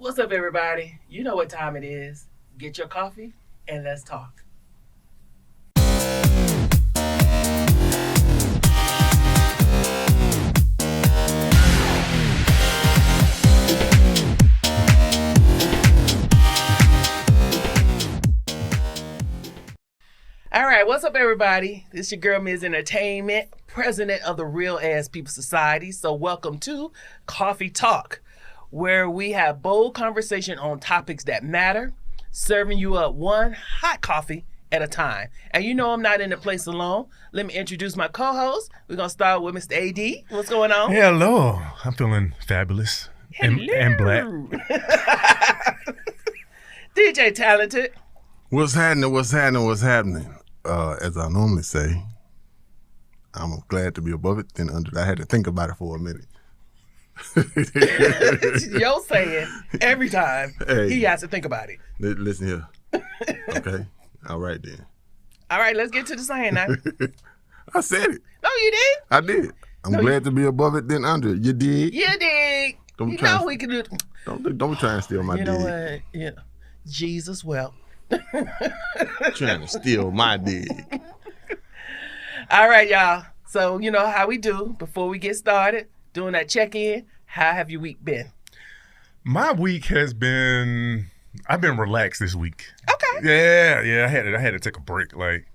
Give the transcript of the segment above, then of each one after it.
What's up, everybody? You know what time it is. Get your coffee and let's talk. All right, what's up, everybody? This is your girl, MiZZ Entertainment, president of the Real Ass People Society. So welcome to Coffee Talk, where we have bold conversation on topics that matter, serving you up one hot coffee at a time. And you know I'm not in the place alone. Let me introduce my co-host. We're going to start with Mr. AD. What's going on? Hello. I'm feeling fabulous and black. DJ Talented. What's happening? As I normally say, I'm glad to be above it, then under it. I had to think about it for a minute. Yo saying every time he has to think about it. Listen here. Okay. All right then. All right, let's get to the saying now. I said it. No, you did. I did. I'm glad to be above it, then under it. You dig? You dig. Don't We can do. Don't try and steal my dig. You know what? Yeah. Jesus, well. Trying to steal my dig. All right, y'all. So you know how we do before we get started, doing that check-in. How have your week been? My week has been, I've been relaxed this week. Okay. Yeah. I had to take a break. Like,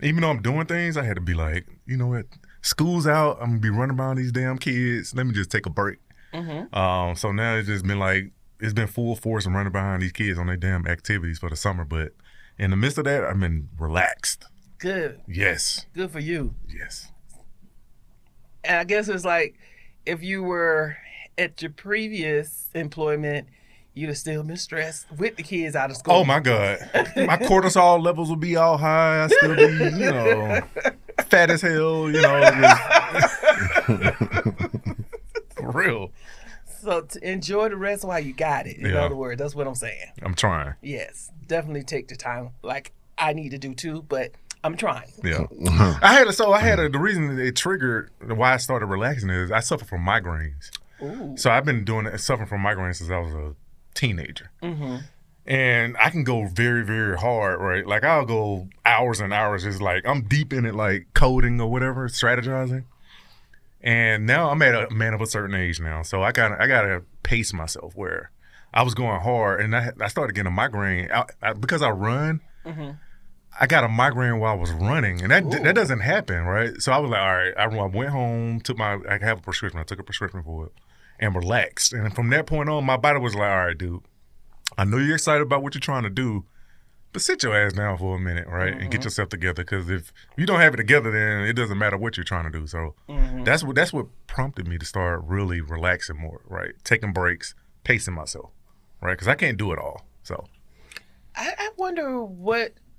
even though I'm doing things, I had to be like, you know what? School's out. I'm gonna be running around these damn kids. Let me just take a break. Mm-hmm. So now it's just been like, it's been full force and running behind these kids on their damn activities for the summer. But in the midst of that, I've been relaxed. Good. Yes. Good for you. Yes. And I guess it's like, if you were at your previous employment, you'd have still been stressed with the kids out of school. Oh my God. My cortisol levels would be all high. I'd still be, fat as hell, for real. So to enjoy the rest while you got it. In other words, that's what I'm saying. I'm trying. Yes, definitely take the time. Like I need to do too, but I'm trying. Yeah. The reason it triggered why I started relaxing is I suffer from migraines. Ooh. So I've been suffering from migraines since I was a teenager. Mm-hmm. And I can go very, very hard, right? Like I'll go hours and hours, just like I'm deep in it, like coding or whatever, strategizing. And now I'm at a man of a certain age now, so I gotta pace myself. Where I was going hard, and I started getting a migraine because I run. Mm-hmm. I got a migraine while I was running, and that doesn't happen, right? So I was like, all right. I went home, I have a prescription. I took a prescription for it, and relaxed. And from that point on, my body was like, all right, dude, I know you're excited about what you're trying to do, but sit your ass down for a minute, right, and get yourself together. Because if you don't have it together, then it doesn't matter what you're trying to do. So that's what prompted me to start really relaxing more, right? Taking breaks, pacing myself, right? Because I can't do it all. So I wonder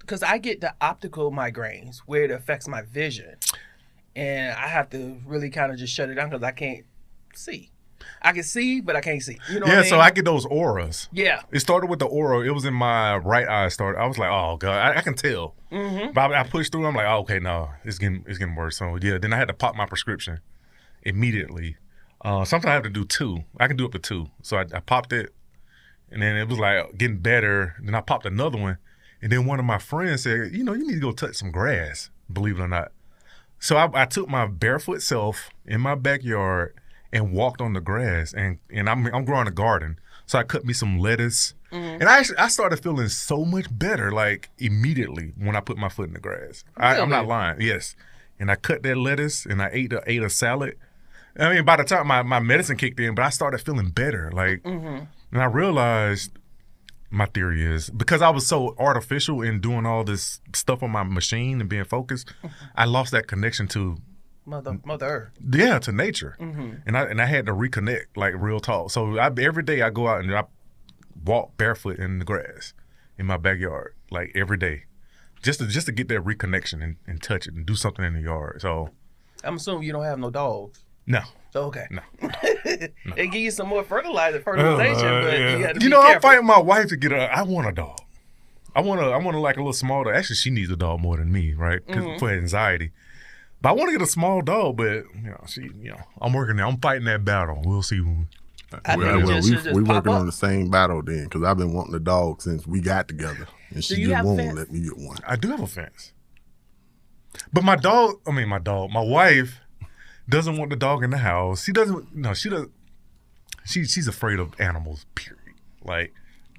because I get the optical migraines where it affects my vision, and I have to really kind of just shut it down because I can't see. I can see, but I can't see. You know what I mean? So I get those auras. Yeah. It started with the aura. It was in my right eye. I was like, oh, God, I can tell. Mm-hmm. But I pushed through. I'm like, oh, okay, no, it's getting worse. So, yeah, then I had to pop my prescription immediately. Sometimes I have to do 2. I can do up to 2. So I popped it, and then it was like getting better. Then I popped another one. And then one of my friends said, you need to go touch some grass, believe it or not. So I took my barefoot self in my backyard and walked on the grass, and I'm growing a garden, so I cut me some lettuce, and I started feeling so much better, like immediately when I put my foot in the grass. Really? I'm not lying, yes. And I cut that lettuce, and I ate a salad. I mean, by the time my medicine kicked in, but I started feeling better, like, and I realized my theory is because I was so artificial in doing all this stuff on my machine and being focused, I lost that connection to Mother Earth. Yeah, to nature. Mm-hmm. And I had to reconnect, like real talk. So every day I go out and I walk barefoot in the grass in my backyard, like every day, just to get that reconnection and touch it and do something in the yard. So I'm assuming you don't have no dogs. No. So okay. No. They give you some more fertilization, but yeah. you got to be I'm careful. fighting my wife to get I want a dog. I want like a little small dog. Actually, she needs a dog more than me, right? For anxiety. But I want to get a small dog, but I'm working there. I'm fighting that battle. We'll see. I think it just should just we pop working up. on the same battle then, because I've been wanting a dog since we got together, and she you just have a won't fence? let me get one. I do have a fence. But my wife doesn't want the dog in the house. She doesn't. She's afraid of animals, period. Like,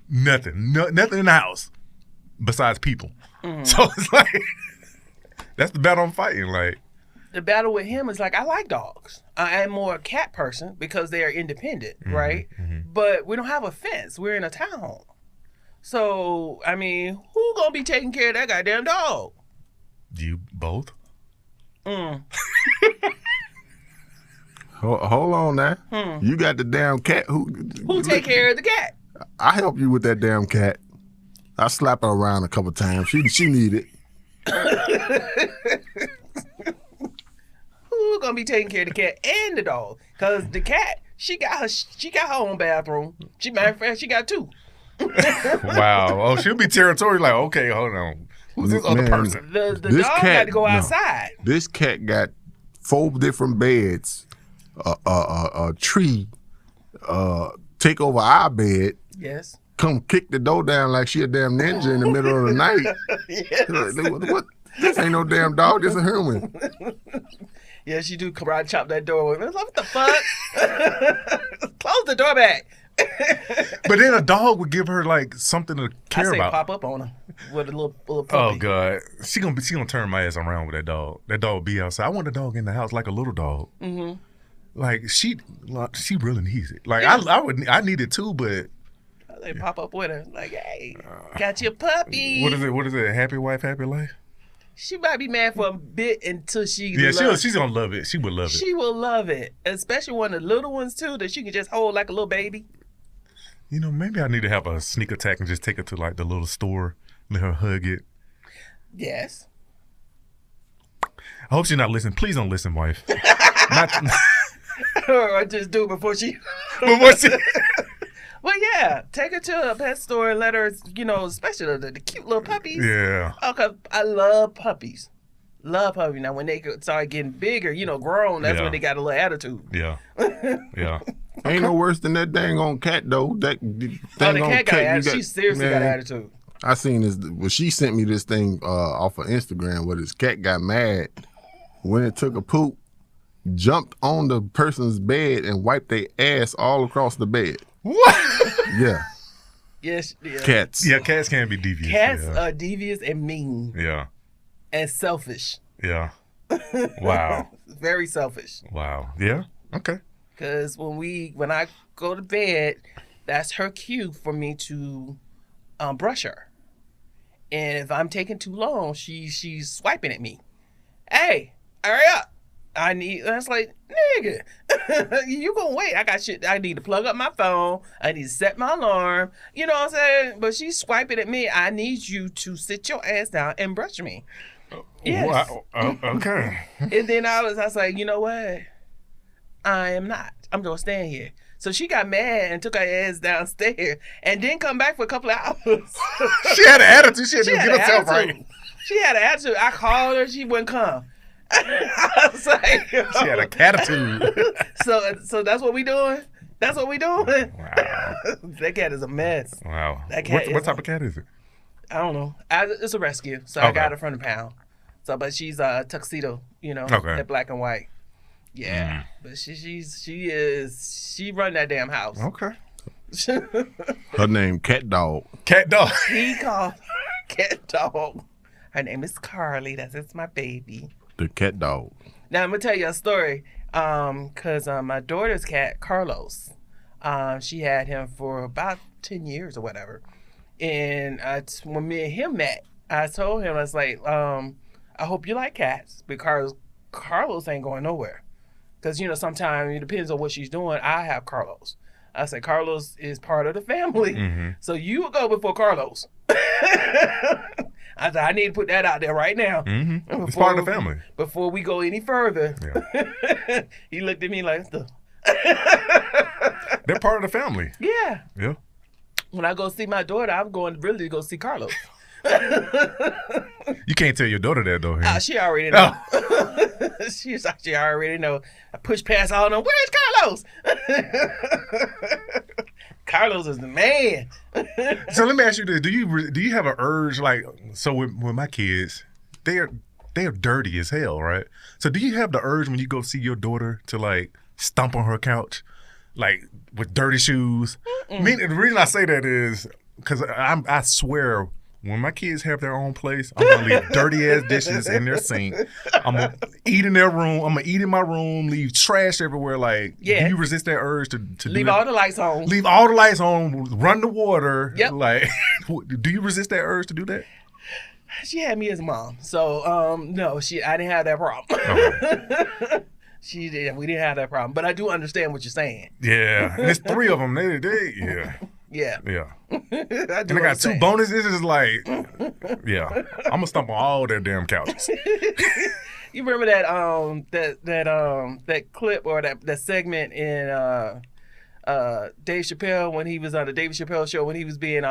nothing in the house besides people. So it's like, that's the battle I'm fighting. Like, the battle with him is like, I like dogs. I am more a cat person because they are independent, right? But we don't have a fence. We're in a townhome. So, I mean, who gonna be taking care of that goddamn dog? you both? Hold on now. You got the damn cat. Who take care of the cat? I help you with that damn cat. I slap her around a couple times. She need it. Who gonna be taking care of the cat and the dog? Cause the cat, she got her own bathroom. Matter of fact, she got two. Wow. Oh, she'll be territorial. Like, okay, hold on. Who's this other person? The dog got to go outside. This cat got 4 different beds, a tree, take over our bed, Yes. come kick the door down like she a damn ninja in the middle of the night. Yes. What? This ain't no damn dog, this a human. Yeah, she do karate chop that door with me. What the fuck? Close the door back. But then a dog would give her like something to care I say about. pop up on her with a little puppy. Oh God, she gonna turn my ass around with that dog. That dog will be outside. I want a dog in the house like a little dog. Like she really needs it. Like I need it too, but They pop up with her like, hey, got your puppy. What is it? Happy wife, happy life. She might be mad for a bit until she she's gonna love it. She would love it. She will love it, especially one of the little ones too that she can just hold like a little baby. You know, maybe I need to have a sneak attack and just take her to like the little store, let her hug it. Yes. I hope she's not listening. Please don't listen, wife. Or just do it before she. Well, yeah, take her to a pet store and let her, especially the cute little puppies. Yeah. Oh, 'cause I love puppies. Love puppies. Now, when they start getting bigger, grown, that's when they got a little attitude. Yeah. Yeah. Ain't no worse than that dang on cat though. That the cat got attitude. She seriously got attitude. I seen this. Well, she sent me this thing off of Instagram where this cat got mad when it took a poop, jumped on the person's bed and wiped their ass all across the bed. What? Yeah. Yes. Yeah. Cats. Yeah, cats can be devious. Cats are devious and mean. Yeah. And selfish. Yeah. Wow. Very selfish. Wow. Yeah. Okay. Because when I go to bed, that's her cue for me to brush her. And if I'm taking too long, she's swiping at me. Hey, hurry up. That's like, nigga, you gonna wait. I got shit. I need to plug up my phone. I need to set my alarm. You know what I'm saying? But she's swiping at me. I need you to sit your ass down and brush me. Yes. Wow. Okay. And then I was like, you know what? I am not. I'm gonna stand here. So she got mad and took her ass downstairs and didn't come back for a couple of hours. She had an attitude. She had to get herself right. She had an attitude. I called her. She wouldn't come. I was like, she had a catitude. So that's what we doing? That's what we doing? Wow. That cat is a mess. Wow. That cat what type of cat is it? I don't know. It's a rescue, so I got her from the pound. So, but she's a tuxedo, that black and white. Yeah, but she run that damn house. Okay. Her name Cat Dog. Cat Dog. He called her Cat Dog. Her name is Carly. That's my baby. The Cat Dog. Now I'm gonna tell you a story. Cause my daughter's cat Carlos, she had him for about 10 years or whatever. And when me and him met, I told him, I was like, I hope you like cats because Carlos ain't going nowhere. Because, sometimes it depends on what she's doing. I have Carlos. I said, Carlos is part of the family. Mm-hmm. So you will go before Carlos. I said, I need to put that out there right now. Mm-hmm. It's part of the family. Before we go any further. Yeah. He looked at me like, they're part of the family. Yeah. Yeah. When I go see my daughter, I'm going really to go see Carlos. You can't tell your daughter that though. Henry. She already know. She already know. I push past all of them. Where's Carlos? Carlos is the man. So let me ask you this: Do you have an urge like so with my kids? They're dirty as hell, right? So do you have the urge when you go see your daughter to like stomp on her couch, like with dirty shoes? I mean, the reason I say that is because I swear when my kids have their own place, I'm gonna leave dirty ass dishes in their sink. I'm gonna eat in their room. I'm gonna eat in my room. Leave trash everywhere. Like, do you resist that urge to leave all the lights on? Leave all the lights on. Run the water. Yep. Like, do you resist that urge to do that? She had me as a mom, so no, I didn't have that problem. Okay. We didn't have that problem, but I do understand what you're saying. Yeah, and there's 3 of them. Yeah. And I got 2 bonuses. It's like, yeah, I'm gonna stomp on all their damn couches. You remember that clip or that segment in Dave Chappelle when he was on the David Chappelle show when he was being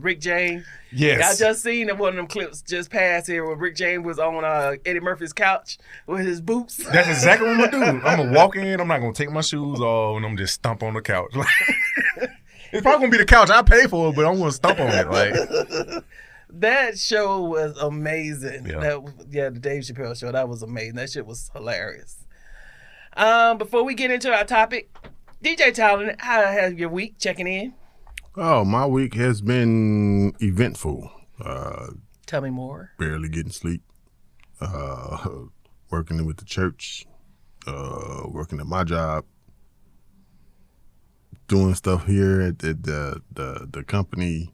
Rick James? Yes. I just seen one of them clips just passed here where Rick James was on Eddie Murphy's couch with his boots. That's exactly what I'm gonna do. I'm gonna walk in. I'm not gonna take my shoes off, and I'm just stomp on the couch. It's probably gonna be the couch I pay for, but I'm gonna stomp on it. Like that show was amazing. Yeah. The Dave Chappelle show, that was amazing. That shit was hilarious. Before we get into our topic, DJ Talon, how has your week checking in? Oh, my week has been eventful. Tell me more. Barely getting sleep. Working with the church. Working at my job. Doing stuff here at the company.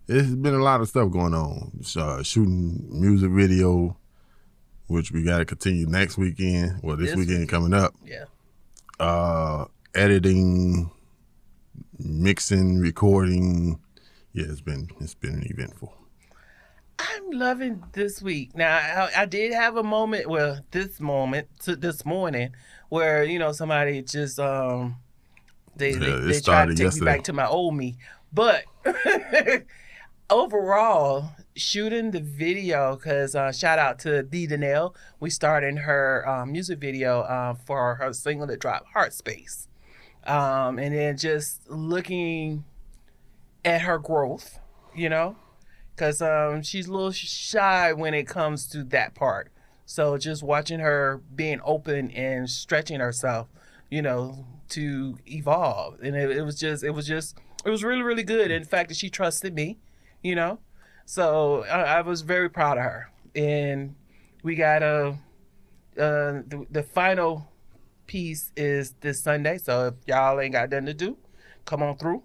There's been a lot of stuff going on. Shooting music video, which we got to continue next weekend. Well, this weekend coming up. Yeah. Editing, mixing, recording. Yeah, it's been eventful. I'm loving this week. Now, I did have a moment. Well, this morning, where somebody just they tried to take yesterday. me back to my old me, but overall, shooting the video, because shout out to Dee Danelle. We started her music video for her single that dropped, Heart Space. And then just looking at her growth, because she's a little shy when it comes to that part. So just watching her being open and stretching herself, to evolve. And it was really, really good. And the fact that she trusted me, So I was very proud of her. And we got the final piece is this Sunday. So if y'all ain't got nothing to do, come on through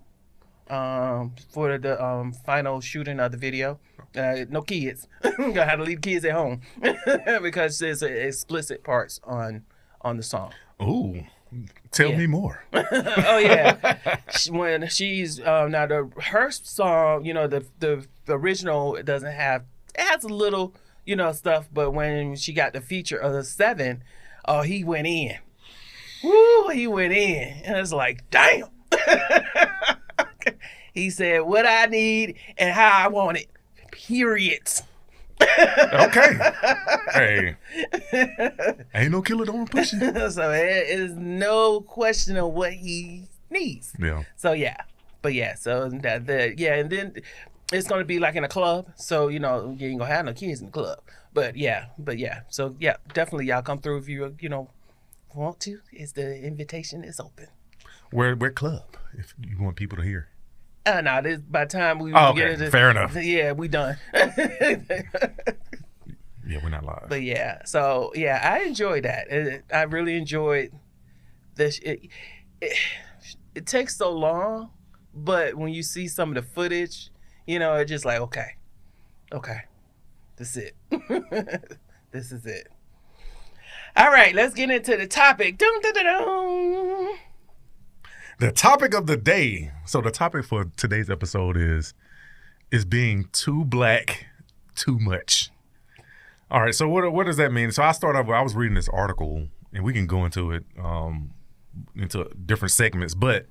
for the final shooting of the video. No kids. Gonna have to leave kids at home because there's explicit parts on the song. Ooh. Tell me more. Oh yeah, when she's her song, the original, it has a little stuff, but when she got the feature of the 7, he went in. Woo, he went in, and it's like, damn. He said what I need and how I want it. Period. Okay. Hey. Ain't no killer don't push it. So there is no question of what he needs. Yeah. So yeah. But yeah, so and then it's gonna be like in a club. So, you ain't gonna have no kids in the club. But yeah. So yeah, definitely y'all come through if you want to. The invitation is open. Where club? If you want people to hear. No, this by the time we okay. get into, fair enough. Yeah, we done. Yeah, we're not live. But yeah, so yeah, I enjoyed that. I really enjoyed this. It takes so long, but when you see some of the footage, it's just like, okay, this is it. This is it. All right, let's get into the topic. Dun, dun, dun, dun. The topic of the day. So the topic for today's episode is being too black too much. All right, so what does that mean? So I was reading this article, and we can go into it into different segments, but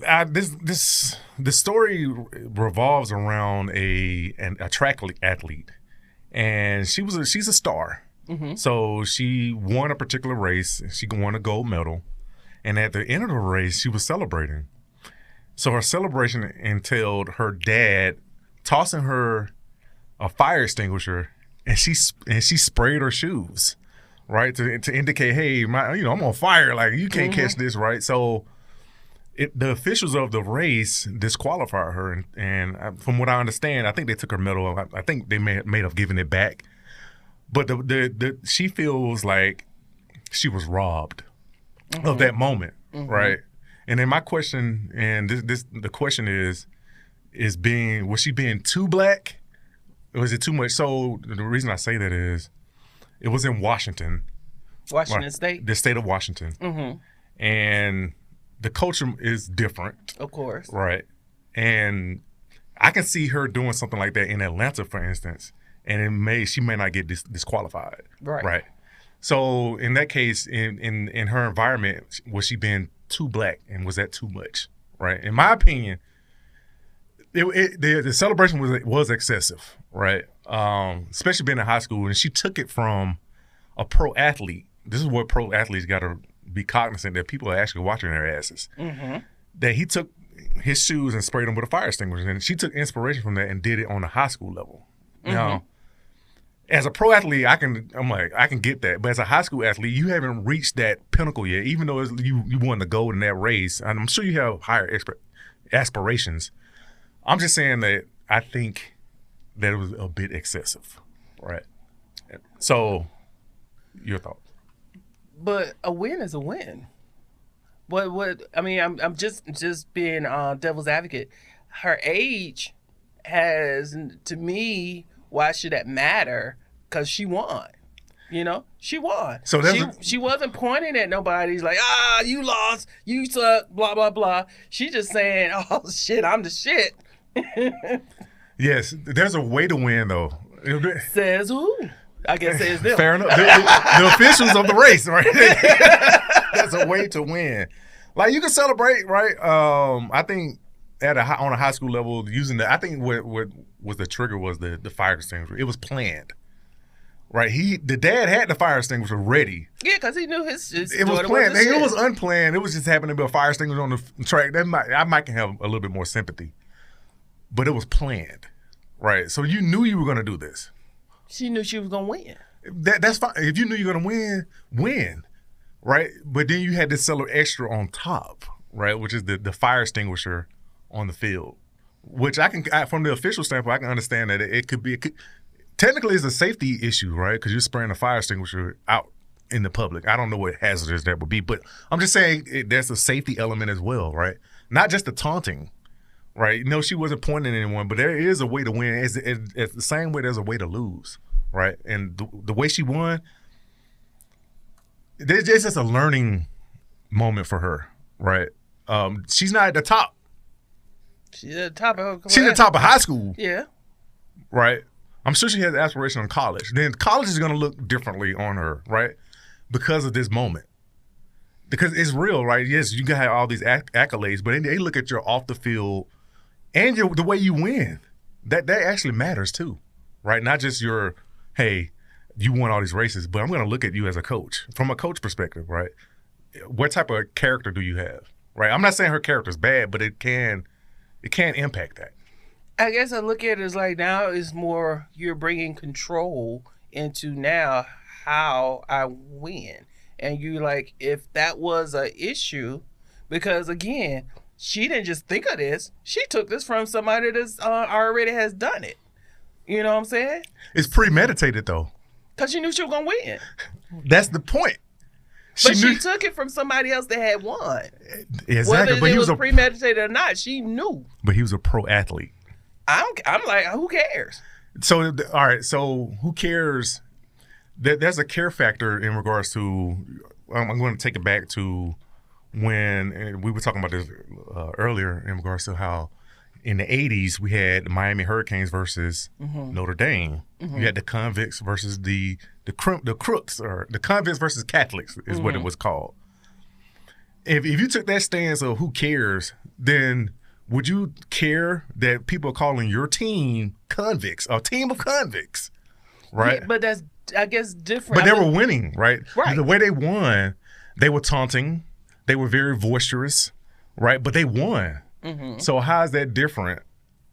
The story revolves around a track athlete, and she's a star. Mm-hmm. So she won a particular race. She won a gold medal, and at the end of the race, she was celebrating. So her celebration entailed her dad tossing her a fire extinguisher, and she sprayed her shoes, right, to indicate, hey, I'm on fire, like you can't catch this, right? So the officials of the race disqualified her, and from what I understand, I think they took her medal. I think they may have given it back, but she feels like she was robbed of that moment, right? And then my question, and the question is was she being too black? Or was it too much? So the reason I say that is it was in Washington. State? The state of Washington. Mm-hmm. And the culture is different. Of course. Right. And I can see her doing something like that in Atlanta, for instance, and she may not get disqualified. Right. Right. So in that case, in her environment, was she being too black, and was that too much? Right. In my opinion, the celebration was excessive, right? Especially being in high school, and she took it from a pro athlete. This is what pro athletes got to be cognizant that people are actually watching their asses. Mm-hmm. That he took his shoes and sprayed them with a fire extinguisher, and she took inspiration from that and did it on a high school level. Mm-hmm. Now, as a pro athlete, I can get that, but as a high school athlete, you haven't reached that pinnacle yet. Even though you won the gold in that race, and I'm sure you have higher aspirations. I'm just saying that I think that it was a bit excessive, right? So, your thoughts? But a win is a win. What I mean, I'm just being devil's advocate. Her age has, to me, why should that matter? Because she won. She won. So she wasn't pointing at nobody. She's like, you lost, you suck, blah blah blah. She just saying, oh shit, I'm the shit. Yes, there's a way to win, though. Says who? I guess says them. Fair enough. The officials of the race, right? There's a way to win. Like, you can celebrate, right? I think on a high school level, I think what was the trigger was the fire extinguisher. It was planned, right? The dad had the fire extinguisher ready. Yeah, because he knew his it was planned. It was unplanned. It was just happened to be a fire extinguisher on the track. I might have a little bit more sympathy. But it was planned, right? So you knew you were going to do this. She knew she was going to win. That's fine. If you knew you were going to win, right? But then you had to sell extra on top, right? Which is the fire extinguisher on the field, which from the official standpoint, I can understand that it could be, technically it's a safety issue, right? Because you're spraying a fire extinguisher out in the public. I don't know what hazardous that would be, but I'm just saying there's a safety element as well, right? Not just the taunting. Right, no, she wasn't pointing at anyone, but there is a way to win. It's the same way there's a way to lose, right? And the way she won, it's just a learning moment for her, right? She's not at the top. She's at the top of her class. She's at the top of high school. Yeah. Right? I'm sure she has aspiration in college. Then college is going to look differently on her, right? Because of this moment. Because it's real, right? Yes, you can have all these accolades, but they look at your off the field and the way you win. That actually matters too, right? Not just hey, you won all these races, but I'm going to look at you as a coach, from a coach perspective, right? What type of character do you have, right? I'm not saying her character's bad, but it can impact that. I guess I look at it as like now it's more you're bringing control into now how I win. And you like, if that was an issue, because again, she didn't just think of this. She took this from somebody that's already has done it. You know what I'm saying? It's premeditated, though. Because she knew she was going to win. That's the point. She took it from somebody else that had won. Exactly. Whether it was premeditated or not, she knew. But he was a pro athlete. I'm like, who cares? So, all right. So, who cares? There's a care factor in regards to, I'm going to take it back to when we were talking about this earlier in regards to how in the 80s we had the Miami Hurricanes versus Notre Dame. You had the convicts versus the crooks, or the convicts versus Catholics is what it was called. If you took that stance of who cares, then would you care that people are calling your team convicts, a team of convicts, right? Yeah, but that's, I guess, different. But they were winning, right? Right. The way they won, they were taunting. They were very boisterous, right? But they won. Mm-hmm. So how is that different,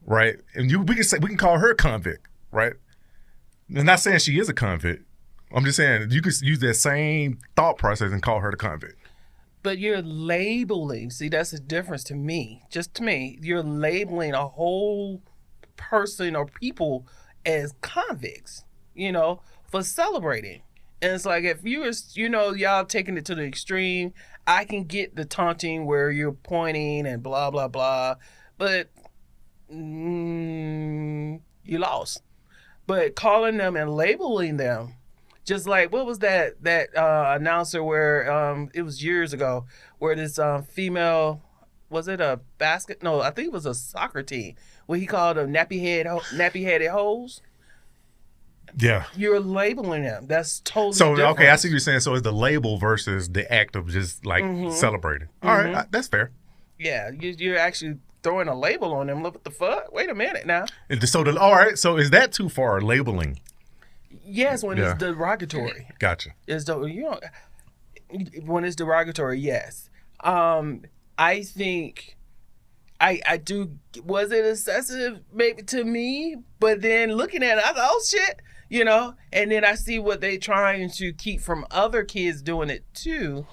right? And we can call her a convict, right? I'm not saying she is a convict. I'm just saying you could use that same thought process and call her the convict. But you're labeling. See, that's the difference to me. Just to me, you're labeling a whole person or people as convicts, for celebrating. And it's like, if you was, y'all taking it to the extreme, I can get the taunting where you're pointing and blah, blah, blah. But you lost. But calling them and labeling them, just like, what was that announcer where it was years ago, where this female, was it a basket? No, I think it was a soccer team, where he called them nappy-headed hoes. Yeah. You're labeling them. That's totally so different. Okay, I see what you're saying. So it's the label versus the act of just like celebrating. All right, that's fair. Yeah, you're actually throwing a label on them. Look, what the fuck? Wait a minute now. All right, so is that too far, labeling? Yes, when it's derogatory. Gotcha. When it's derogatory, yes. I think I do. Was it excessive maybe to me? But then looking at it, I thought, oh shit, And then I see what they trying to keep from other kids doing it too.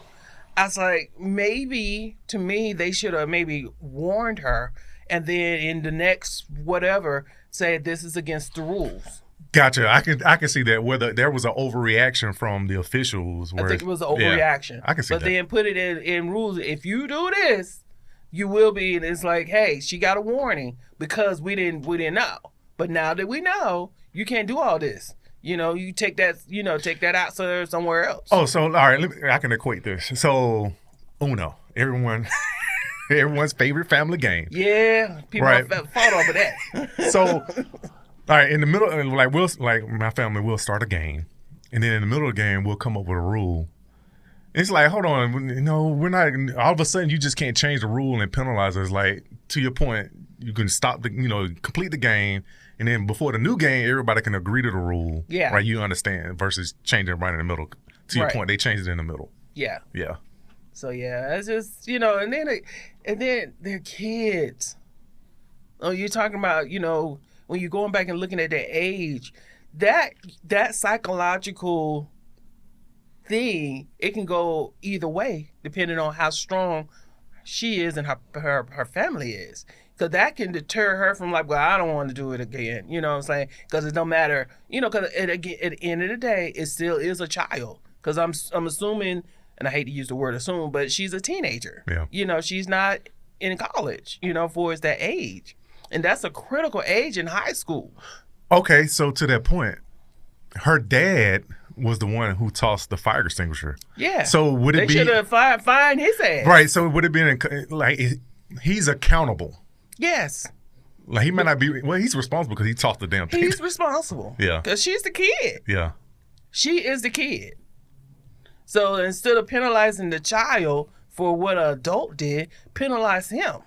I was like, maybe to me they should have maybe warned her, and then in the next whatever say this is against the rules. Gotcha. I can see that whether there was an overreaction from the officials. I think it was an overreaction. I can see that. But then put it in rules. If you do this, you will be. And it's like, hey, she got a warning because we didn't know. But now that we know, you can't do all this. You take that out somewhere else. Oh, so all right. I can equate this. So Uno, everyone's favorite family game. Yeah, people fought off of that. So. All right, in the middle, my family will start a game, and then in the middle of the game, we'll come up with a rule. It's like, hold on, we're not. All of a sudden, you just can't change the rule and penalize us. Like, to your point, you can stop complete the game, and then before the new game, everybody can agree to the rule. Yeah. Right, you understand, versus changing it right in the middle. To your point, they changed it in the middle. Yeah. Yeah. So yeah, it's just and then they're kids. Oh, you're talking about when you're going back and looking at their age, that psychological thing, it can go either way depending on how strong she is and her family is. Because that can deter her from like, well, I don't want to do it again. You know what I'm saying? Because it don't matter. Because at the end of the day, it still is a child. Because I'm assuming, and I hate to use the word assume, but she's a teenager. Yeah. She's not in college, for that age. And that's a critical age in high school. Okay, so to that point, her dad was the one who tossed the fire extinguisher. Yeah. So would it be... They should have fined his ass. Right, so would it been like he's accountable? Yes. Like he might not be... Well, he's responsible because he tossed the damn thing. He's responsible. Yeah. Because she's the kid. Yeah. She is the kid. So instead of penalizing the child for what an adult did, penalize him.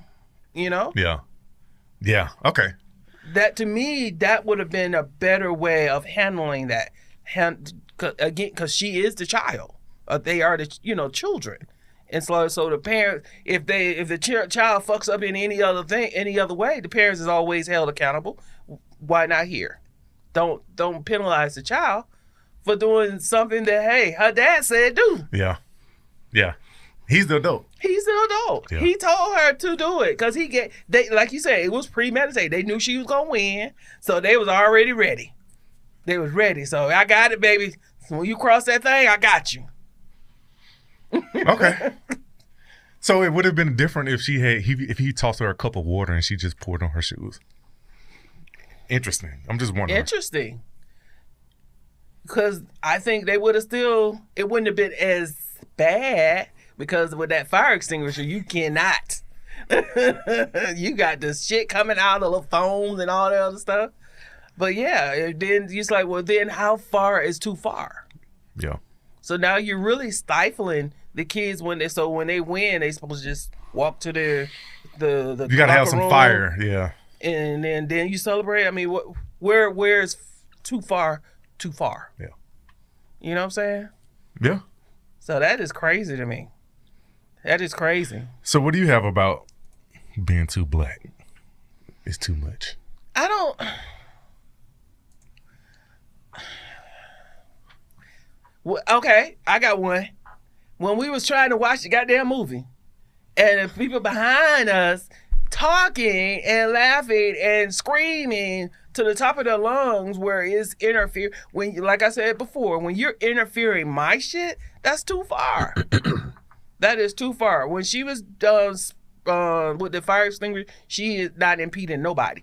Yeah. Yeah. Okay. That to me, that would have been a better way of handling that. Again, because she is the child. They are the children, and so the parents, if the child fucks up in any other way, the parents is always held accountable. Why not here? Don't penalize the child for doing something that her dad said do. Yeah. Yeah. He's the adult. Yeah. He told her to do it because they like you said, it was premeditated. They knew she was gonna win, so they was already ready. They was ready. So I got it, baby. So when you cross that thing, I got you. Okay. So it would have been different if he tossed her a cup of water and she just poured on her shoes. Interesting. I'm just wondering. Interesting. Because I think they would have it wouldn't have been as bad. Because with that fire extinguisher, you cannot. You got this shit coming out of the foams and all that other stuff. But yeah, then it's like, well, then how far is too far? Yeah. So now you're really stifling the kids when they win, they supposed to just walk to the You gotta have locker some room, fire, yeah. and then you celebrate. I mean, where's too far? Too far. Yeah. You know what I'm saying? Yeah. So that is crazy to me. That is crazy. So what do you have about being too black? It's too much. I don't. Well, okay, I got one. When we was trying to watch the goddamn movie, and the people behind us talking and laughing and screaming to the top of their lungs, where it's interfere. When, like I said before, when you're interfering my shit, that's too far. That is too far. When she was with the fire extinguisher, she is not impeding nobody.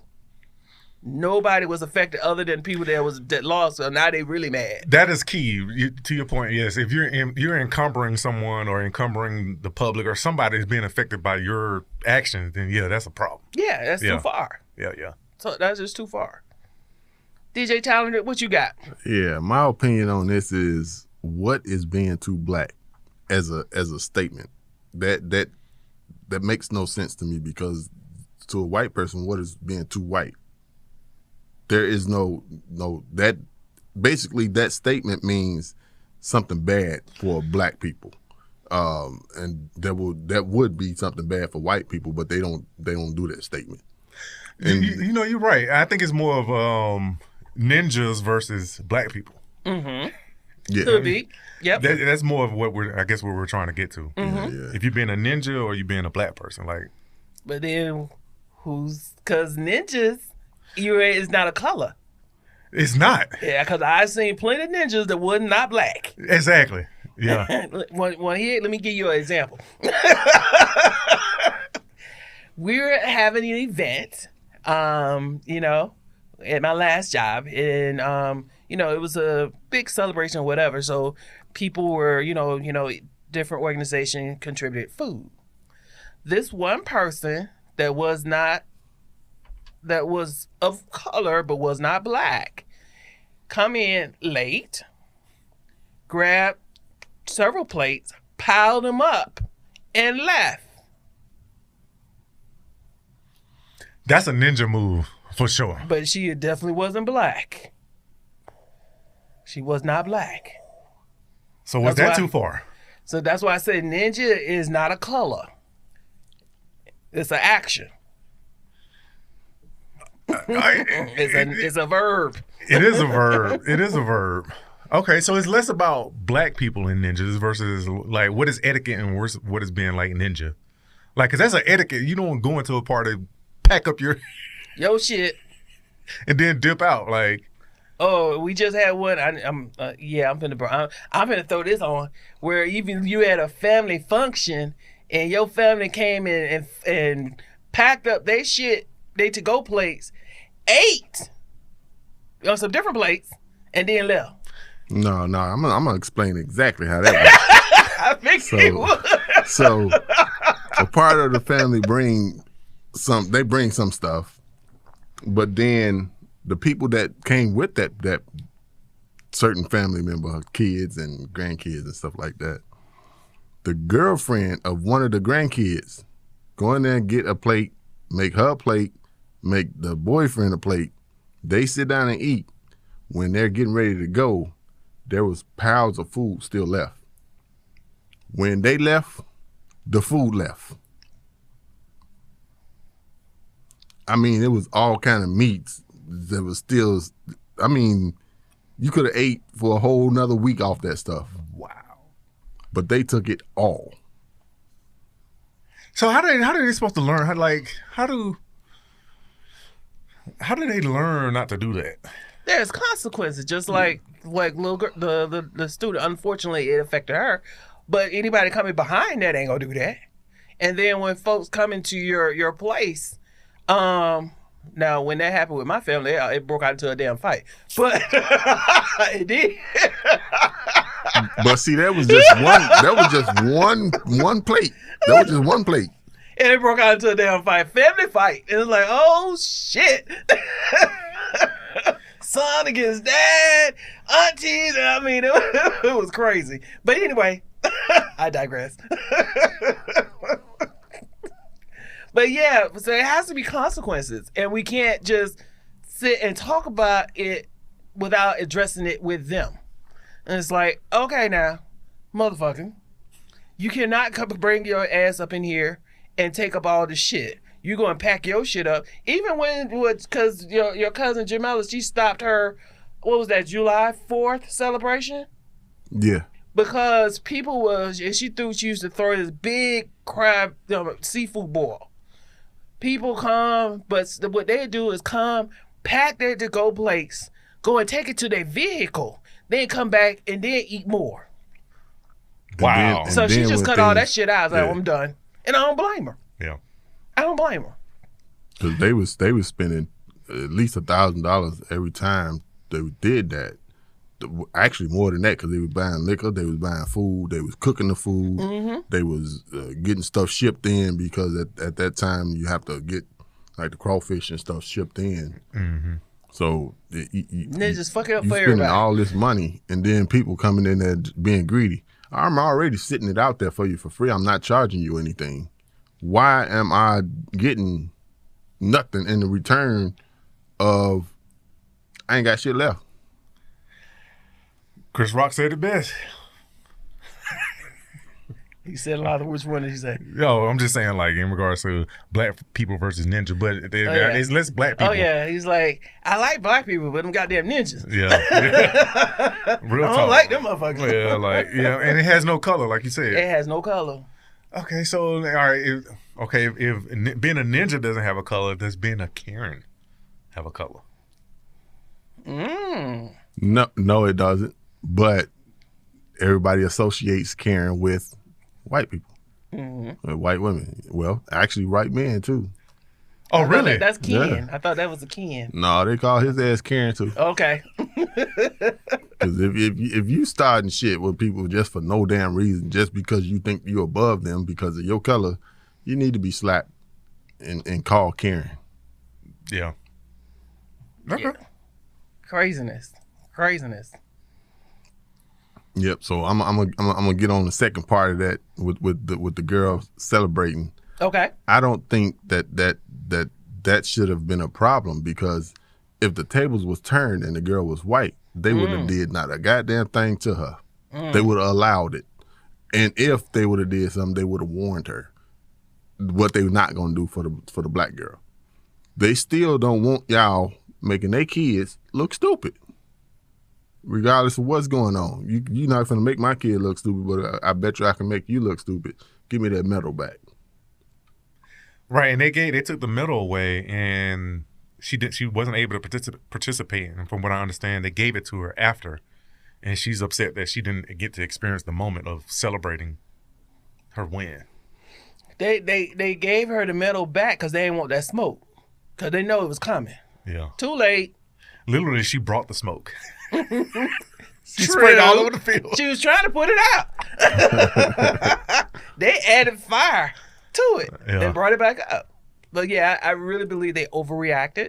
Nobody was affected other than people that lost. So now they really mad. That is key. To your point, yes. If you're encumbering someone or encumbering the public or somebody is being affected by your actions, then yeah, that's a problem. Yeah, that's too far. Yeah. So that's just too far. DJ Talented, what you got? Yeah, my opinion on this is, what is being too black as a statement? That makes no sense to me, because to a white person, what is being too white? There is no that basically that statement means something bad for black people, and that would be something bad for white people, but they don't do that statement. And you know, you're right. I think it's more of ninjas versus black people. Mm-hmm. yeah, Could be. Yep. That's more of what we're trying to get to. Mm-hmm. yeah. If you're being a ninja or you being a black person, like. But then because ninjas, is not a color. It's not. Yeah, because I've seen plenty of ninjas that were not black. Exactly. Yeah. Let me give you an example. We're having an event, at my last job, and it was a big celebration or whatever. So people were, different organizations contributed food. This one person that was of color but was not black come in late, grab several plates, piled them up, and left. That's a ninja move for sure. But she definitely wasn't black. She was not black. So was that too far? So that's why I said ninja is not a color. It's an action. It's a verb. It is a verb. It is a verb. Okay, so it's less about black people and ninjas versus like what is etiquette and what is being like ninja. Like, cause that's an etiquette. You don't go into a party, pack up your shit, and then dip out. Like, oh, we just had one. I'm finna throw this on, where even you had a family function and your family came in and packed up their shit, they to-go plates, ate on some different plates, and then left. No, I'm gonna explain exactly how that works. I figured you would. So a part of the family bring some stuff, but then the people that came with that certain family member, kids and grandkids and stuff like that, the girlfriend of one of the grandkids go in there and get a plate, make her a plate, make the boyfriend a plate. They sit down and eat. When they're getting ready to go, there was piles of food still left. When they left, the food left. I mean, it was all kind of meats that was still, I mean, you could have ate for a whole nother week off that stuff. wow. But they took it all. So how are they supposed to learn? How do they learn not to do that? There's consequences, just like little girl, the student. Unfortunately, it affected her, but anybody coming behind that ain't gonna do that. And then when folks come into your place, now when that happened with my family, it broke out into a damn fight. But it did. But see, that was just one. That was just one plate. That was just one plate. And it broke out into a damn family fight. And it's like, oh shit. Son against dad, aunties. I mean, it was crazy. But anyway, I digress. But yeah, so it has to be consequences, and we can't just sit and talk about it without addressing it with them. And it's like, okay, now, motherfucker, you cannot come bring your ass up in here and take up all this shit. You go and pack your shit up, even because your cousin Jamela, she stopped her. What was that, July 4th celebration? Yeah. Because people she used to throw this big crab seafood boil. People come, but what they do is come, pack their to-go plates, go and take it to their vehicle, then come back and then eat more. Wow. So she just cut all that shit out. I was like, I'm done. And I don't blame her. Yeah. I don't blame her. Because they was spending at least $1,000 every time they did that. Actually, more than that, because they was buying liquor, they was buying food, they was cooking the food, they was getting stuff shipped in, because at that time you have to get like the crawfish and stuff shipped in. Mm-hmm. So they just fuck it up you for spending everybody. all this money, and then people coming in there being greedy. I'm already sitting it out there for you for free. I'm not charging you anything. Why am I getting nothing in the return of I ain't got shit left? Chris Rock said it best. He said a lot of which one did he say? Yo, I'm just saying, like, in regards to black people versus ninja, but it's less black people. Oh, yeah. He's like, I like black people, but them goddamn ninjas. Yeah. Real I talk. don't like them motherfuckers. Yeah, like, and it has no color, like you said. It has no color. Okay, so, all right, if being a ninja doesn't have a color, does being a Karen have a color? No, it doesn't. But everybody associates Karen with white people, with white women. Well, actually, white men too. Oh, really? That's Ken. Yeah. I thought that was a Ken. No, they call his ass Karen too. Okay. Because if you starting shit with people just for no damn reason, just because you think you're above them because of your color, you need to be slapped and called Karen. Yeah. Okay. Yeah. Craziness. Yep. So I'm gonna get on the second part of that with the girl celebrating. Okay. I don't think that should have been a problem, because if the tables was turned and the girl was white, they would have did not a goddamn thing to her. They would have allowed it. And if they would have did something, they would have warned her what they were not gonna do for the black girl. They still don't want y'all making their kids look stupid, regardless of what's going on. You're not gonna make my kid look stupid, but I bet you I can make you look stupid. Give me that medal back. Right, and they took the medal away, and she wasn't able to participate. And from what I understand, they gave it to her after, and she's upset that she didn't get to experience the moment of celebrating her win. They gave her the medal back because they didn't want that smoke, because they know it was coming. Yeah. Too late. Literally, she brought the smoke. She True. sprayed it all over the field. She was trying to put it out. They added fire to it and brought it back up. But yeah, I really believe they overreacted.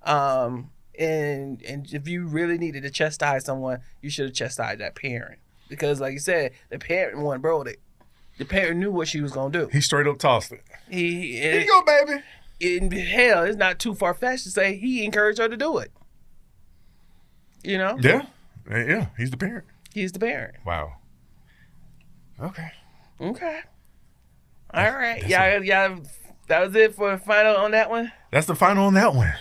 And if you really needed to chastise someone, you should have chastised that parent, because, like you said, the parent one brought it. The parent knew what she was gonna do. He straight up tossed it. Here you go, baby. In hell, it's not too far fetched to say he encouraged her to do it. You know? Yeah. He's the parent. He's the parent. Wow. Okay. All right. Y'all. That was it for the final on that one. That's the final on that one.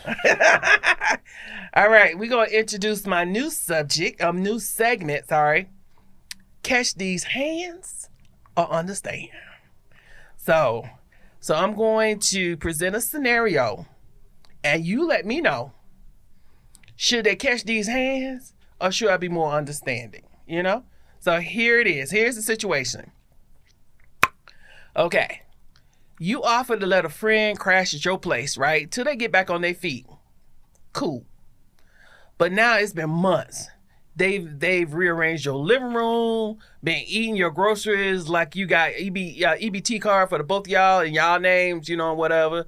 All right, we're gonna introduce my new segment. Sorry. Catch these hands or understand. So I'm going to present a scenario, and you let me know, should they catch these hands or should I be more understanding? You know? So here it is. Here's the situation. Okay. You offer to let a friend crash at your place, right? Till they get back on their feet. Cool. But now it's been months. They've rearranged your living room, been eating your groceries like you got EBT card for the both of y'all and y'all names, you know, whatever,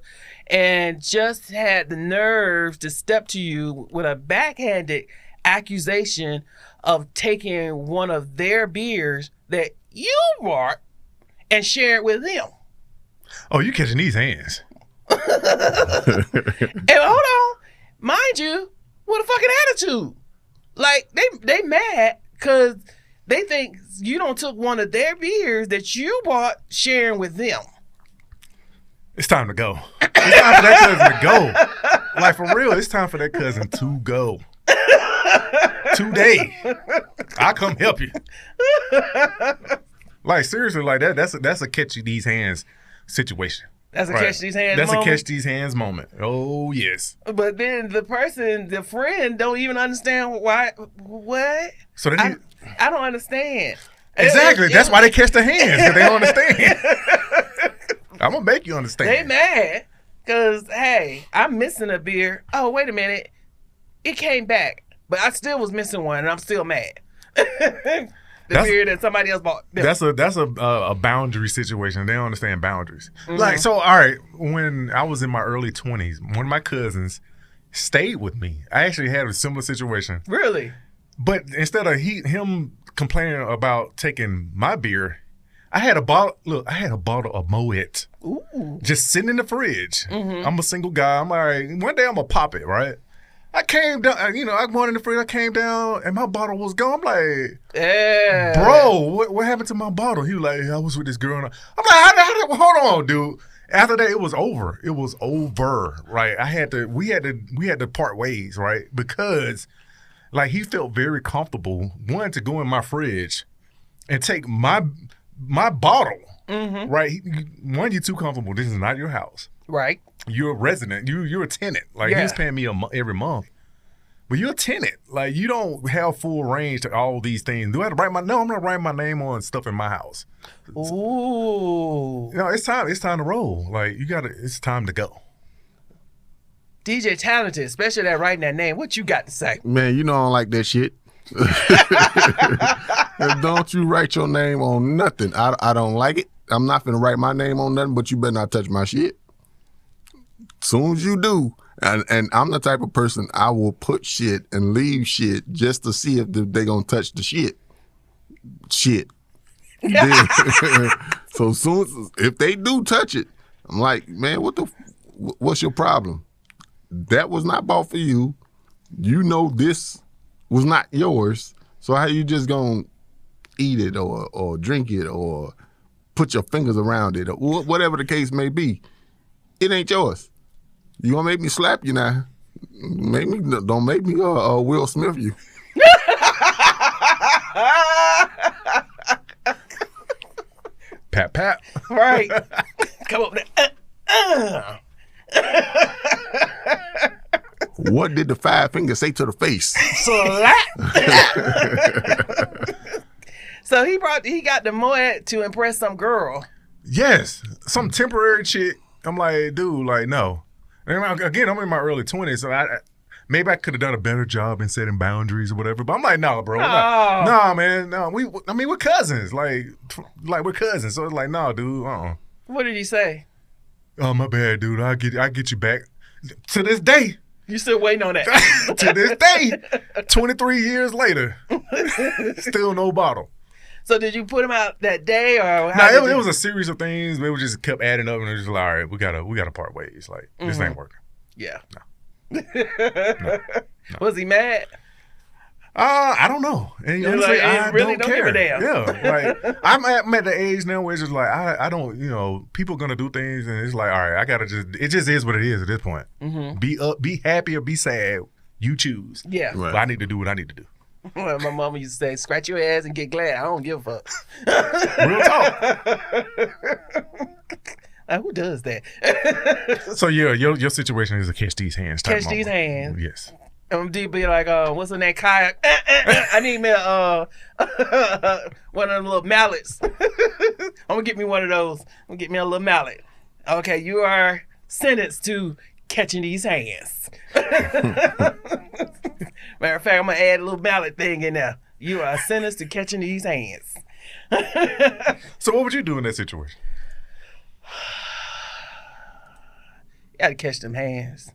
and just had the nerve to step to you with a backhanded accusation of taking one of their beers that you bought and share it with them. Oh, you catching these hands? And hold on, mind you, what a fucking attitude! Like they mad because they think you don't took one of their beers that you bought sharing with them. It's time to go. It's time for that cousin to go. Like, for real, it's time for that cousin to go. Today. I'll come help you. Like, seriously, like that's a catch these hands situation. That's a catch these hands That's moment. a catch these hands moment. Oh, yes. But then the friend don't even understand why. What? So I don't understand. exactly. That's why they catch the hands, because they don't understand. I'm going to make you understand. They mad because, hey, I'm missing a beer. Oh, wait a minute. It came back, but I still was missing one, and I'm still mad. The beer that somebody else bought. That's a boundary situation. They don't understand boundaries. Mm-hmm. Like, so, all right, when I was in my early 20s, one of my cousins stayed with me. I actually had a similar situation. Really? But instead of him complaining about taking my beer, I had a bottle. Look, I had a bottle of Moet, just sitting in the fridge. Mm-hmm. I'm a single guy. I'm like, one day I'm gonna pop it, right? I came down, I went in the fridge. I came down, and my bottle was gone. I'm like, yeah, bro, what happened to my bottle? He was like, I was with this girl. I'm like, hold on, dude. After that, it was over. It was over, right? We had to part ways, right? Because, like, he felt very comfortable, one, to go in my fridge and take my bottle, mm-hmm. right? One, you're too comfortable. This is not your house. Right. You're a resident. You're a tenant. Like, he's paying me every month. But you're a tenant. Like, you don't have full range to all these things. Do I have to write No, I'm not writing my name on stuff in my house. Ooh. It's time to roll. Like, it's time to go. DJ Talented, especially that writing that name. What you got to say? Man, you know I don't like that shit. Don't you write your name on nothing. I don't like it. I'm not finna write my name on nothing, but you better not touch my shit. Soon as you do, and I'm the type of person, I will put shit and leave shit just to see if they gonna touch the shit. So soon if they do touch it, I'm like, man, what's your problem? That was not bought for you. You know this was not yours. So how you just gonna eat it or drink it or put your fingers around it or whatever the case may be? It ain't yours. You gonna make me slap you now? Don't make me Will Smith you. Pat, pat. Right. Come up there. What did the 5 fingers say to the face? Slap. So he got the Moet to impress some girl. Yes, some temporary chick. I'm like, dude, like, no. And again, I'm in my early 20s, so maybe I could have done a better job in setting boundaries or whatever. But I'm like, no, bro. No, man. No, we're cousins. Like we're cousins. So it's like, no, dude. What did he say? Oh, my bad, dude. I'll get you back. To this day. You still waiting on that? To this day. 23 years later. Still no bottle. So did you put him out that day, or it was a series of things. We just kept adding up, and it was just like, all right, we gotta part ways. Like, this ain't working. Yeah. No. Was he mad? I don't know. And honestly, I really don't care. Give a damn. Yeah, like I'm at the age now where it's just like I don't, people gonna do things, and it's like, all right, it just is what it is at this point. Mm-hmm. Be happy or be sad, you choose. Yeah. Right. But I need to do what I need to do. Well, my mama used to say, "Scratch your ass and get glad." I don't give a fuck. Real talk. Who does that? So yeah, your situation is a catch these hands type Catch these hands. Yes. I'm deep be like, what's in that kayak? I need me one of them little mallets. I'm gonna get me one of those. I'm gonna get me a little mallet. Okay, you are sentenced to catching these hands. Matter of fact, I'm gonna add a little mallet thing in there. You are sentenced to catching these hands. So what would you do in that situation? You gotta catch them hands.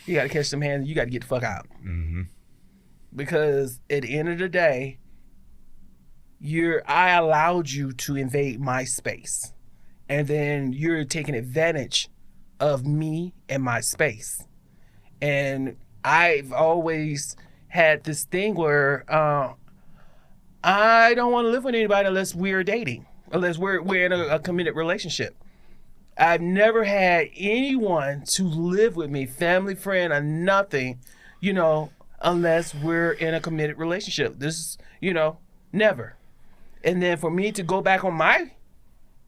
You gotta catch them hands. You gotta get the fuck out. Mm-hmm. Because at the end of the day, I allowed you to invade my space. and then you're taking advantage of me and my space. And I've always had this thing where I don't want to live with anybody unless we're dating, unless we're in a committed relationship. I've never had anyone to live with me, family, friend, or nothing, unless we're in a committed relationship. This is, never. And then for me to go back on my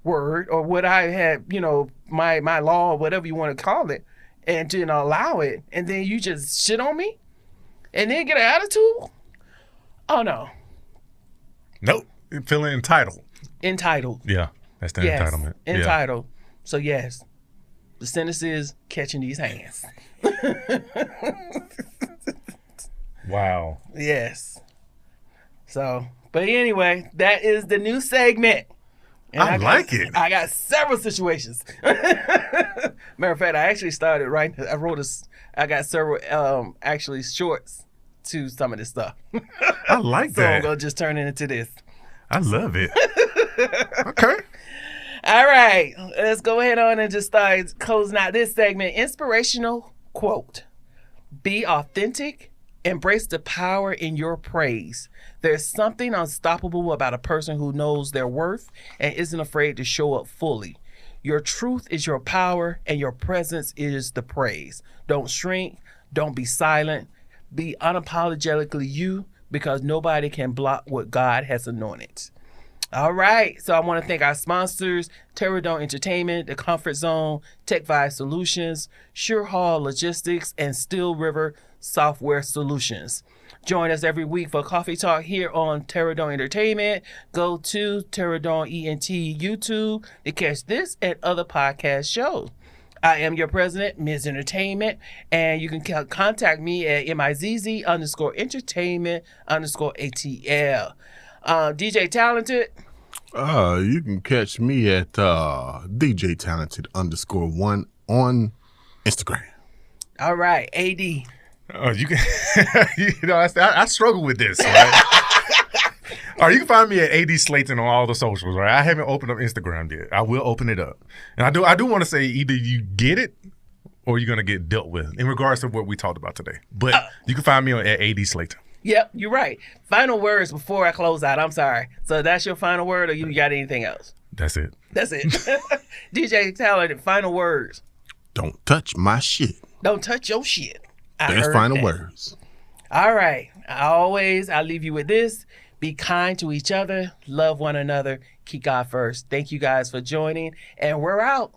word or what I had, my law, or whatever you want to call it, and to allow it, and then you just shit on me and then get an attitude? Oh, no. Nope. Feeling entitled. Entitled. Yeah, that's the Yes, entitlement. entitled. So, yes, the sentence is catching these hands. Wow. Yes. So, but anyway, that is the new segment. And I like it. I got several situations. Matter of fact, I actually started writing. I got several actually shorts to some of this stuff. I like So that. I'm gonna just turn it into this. I love it. Okay. All right, let's go ahead on and just start closing out this segment. Inspirational quote: "Be authentic. Embrace the power in your praise. There's something unstoppable about a person who knows their worth and isn't afraid to show up fully. Your truth is your power, and your presence is the praise. Don't shrink. Don't be silent. Be unapologetically you, because nobody can block what God has anointed." All right, so I want to thank our sponsors: Terradome Entertainment, The Comfort Zone, Tech Vibe Solutions, Sure Hall Logistics, and Steel River Software Solutions. Join us every week for Coffee Talk here on Terradome Entertainment. Go to Terradome ENT YouTube to catch this and other podcast shows. I am your president, MiZZ Entertainment, and you can contact me at MiZZ_entertainment_ATL. DJ Talented. You can catch me at DJ Talented _1 on Instagram. All right, AD. You can, I struggle with this, right? All right, you can find me at AD Slaton on all the socials, right? I haven't opened up Instagram yet. I will open it up. And I do want to say either you get it or you're going to get dealt with in regards to what we talked about today. But you can find me at AD Slaton. Yep, you're right. Final words before I close out. I'm sorry. So that's your final word, or you got anything else? That's it. That's it. DJ Talented, final words. Don't touch my shit. Don't touch your shit. That's final words. All right. I leave you with this. Be kind to each other. Love one another. Keep God first. Thank you guys for joining. And we're out.